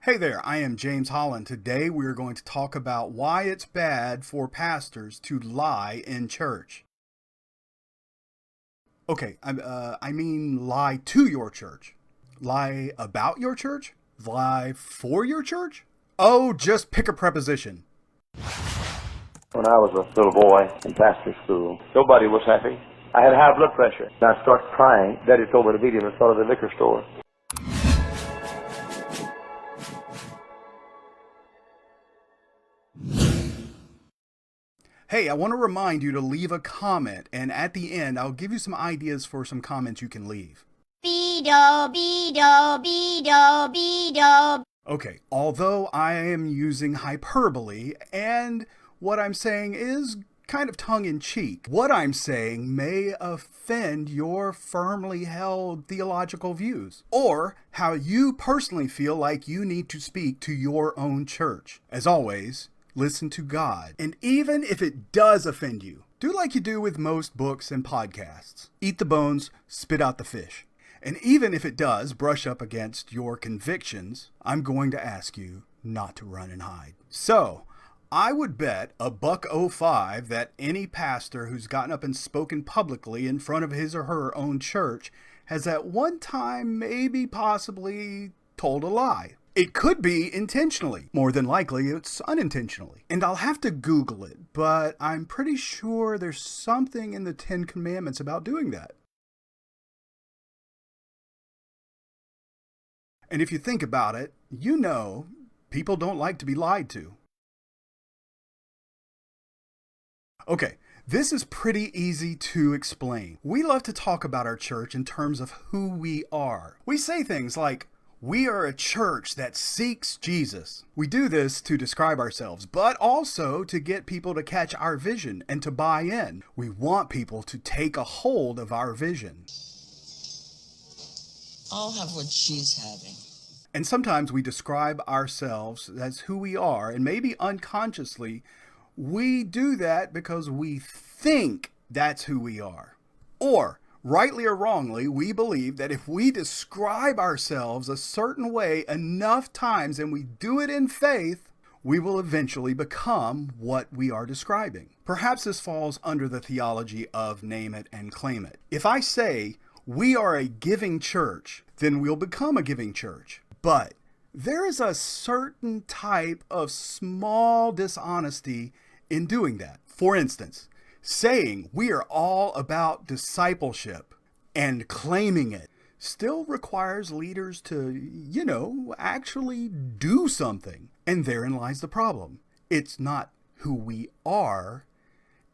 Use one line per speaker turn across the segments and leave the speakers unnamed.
Hey there, I am James Holland. Today we are going to talk about why it's bad for pastors to lie in church. Okay, I mean lie to your church. Lie about your church? Lie for your church? Oh, just pick a preposition.
When I was a little boy in pastor school, nobody was happy. I had high blood pressure. And I started crying. Daddy told me to meet him in front of the liquor store.
Hey, I want to remind you to leave a comment, and at the end, I'll give you some ideas for some comments you can leave.
Beedo, beedo, beedo, beedo.
Okay, although I am using hyperbole, and what I'm saying is kind of tongue-in-cheek, what I'm saying may offend your firmly held theological views, or how you personally feel like you need to speak to your own church. As always, listen to God. And even if it does offend you, do like you do with most books and podcasts. Eat the bones, spit out the fish. And even if it does brush up against your convictions, I'm going to ask you not to run and hide. So, I would bet $1.05 that any pastor who's gotten up and spoken publicly in front of his or her own church has at one time maybe possibly told a lie. It could be intentionally. More than likely, it's unintentionally. And I'll have to Google it, but I'm pretty sure there's something in the Ten Commandments about doing that. And if you think about it, you know people don't like to be lied to. Okay, this is pretty easy to explain. We love to talk about our church in terms of who we are. We say things like, we are a church that seeks Jesus. We do this to describe ourselves, but also to get people to catch our vision and to buy in. We want people to take a hold of our vision.
I'll have what she's having.
And sometimes we describe ourselves as who we are, and maybe unconsciously, we do that because we think that's who we are. Or, rightly or wrongly, we believe that if we describe ourselves a certain way enough times and we do it in faith, we will eventually become what we are describing. Perhaps this falls under the theology of name it and claim it. If I say we are a giving church, then we'll become a giving church. But there is a certain type of small dishonesty in doing that. For instance, saying we are all about discipleship and claiming it still requires leaders to, actually do something. And therein lies the problem. It's not who we are,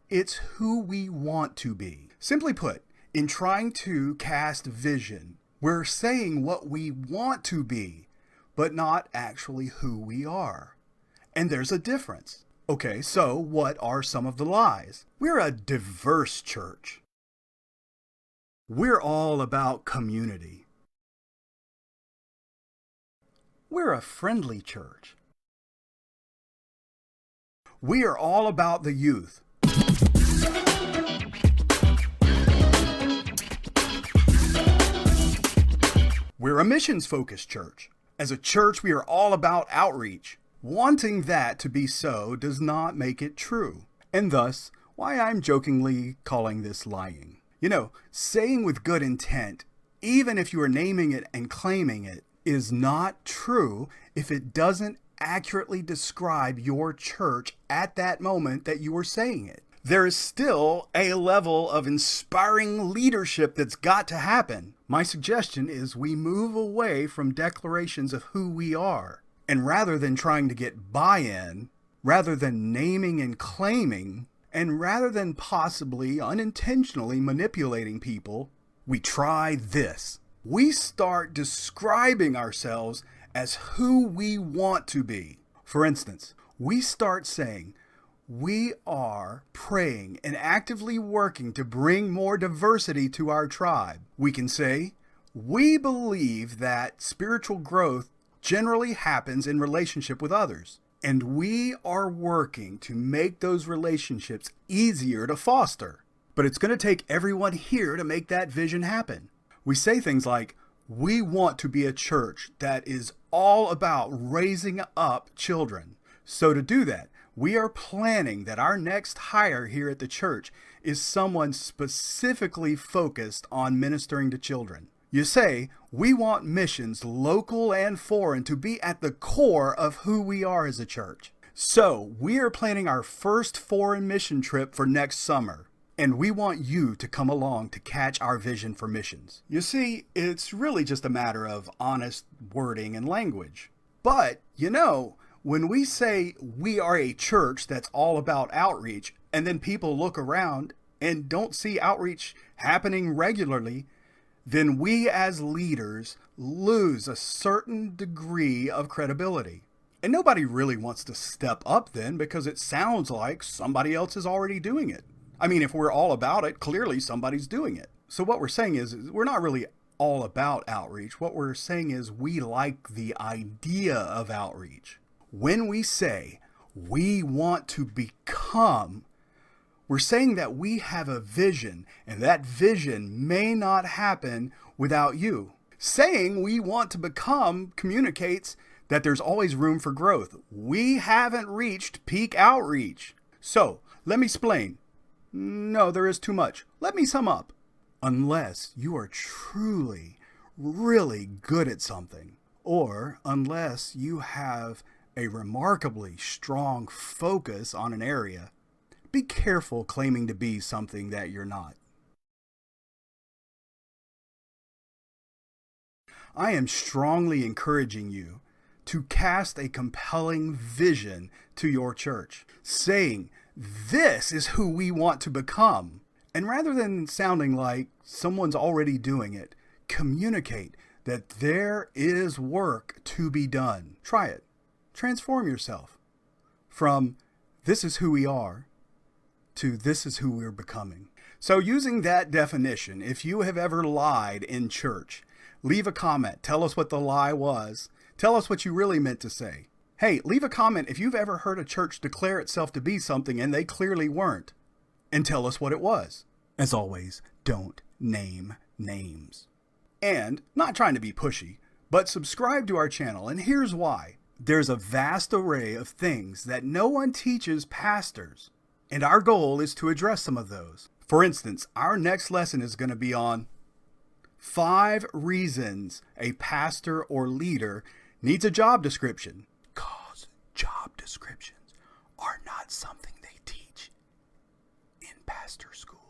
it's who we want to be. Simply put, in trying to cast vision, we're saying what we want to be, but not actually who we are. And there's a difference. Okay, so what are some of the lies? We're a diverse church. We're all about community. We're a friendly church. We are all about the youth. We're a missions-focused church. As a church, we are all about outreach. Wanting that to be so does not make it true, and thus why I'm jokingly calling this lying. Saying with good intent, even if you are naming it and claiming it, is not true if it doesn't accurately describe your church at that moment that you were saying it. There is still a level of inspiring leadership that's got to happen. My suggestion is we move away from declarations of who we are. And rather than trying to get buy-in, rather than naming and claiming, and rather than possibly unintentionally manipulating people, we try this. We start describing ourselves as who we want to be. For instance, we start saying, we are praying and actively working to bring more diversity to our tribe. We can say, we believe that spiritual growth generally happens in relationship with others, and we are working to make those relationships easier to foster. But it's going to take everyone here to make that vision happen. We say things like, We want to be a church that is all about raising up children. So to do that, we are planning that our next hire here at the church is someone specifically focused on ministering to children. You say, we want missions, local and foreign, to be at the core of who we are as a church. So we are planning our first foreign mission trip for next summer. And we want you to come along to catch our vision for missions. You see, it's really just a matter of honest wording and language. But, when we say we are a church that's all about outreach, and then people look around and don't see outreach happening regularly, then we as leaders lose a certain degree of credibility. And nobody really wants to step up then because it sounds like somebody else is already doing it. I mean, if we're all about it, clearly somebody's doing it. So what we're saying is we're not really all about outreach. What we're saying is we like the idea of outreach. When we say we want to become, we're saying that we have a vision, and that vision may not happen without you. Saying we want to become communicates that there's always room for growth. We haven't reached peak outreach. So let me explain. No, there is too much. Let me sum up. Unless you are truly, really good at something, or unless you have a remarkably strong focus on an area, be careful claiming to be something that you're not. I am strongly encouraging you to cast a compelling vision to your church, saying, this is who we want to become. And rather than sounding like someone's already doing it, communicate that there is work to be done. Try it. Transform yourself from this is who we are to this is who we're becoming. So using that definition, if you have ever lied in church, leave a comment. Tell us what the lie was. Tell us what you really meant to say. Hey, leave a comment if you've ever heard a church declare itself to be something and they clearly weren't. And tell us what it was. As always, don't name names. And, not trying to be pushy, but subscribe to our channel, and here's why. There's a vast array of things that no one teaches pastors, and our goal is to address some of those. For instance, our next lesson is going to be on 5 reasons a pastor or leader needs a job description. Because job descriptions are not something they teach in pastor school.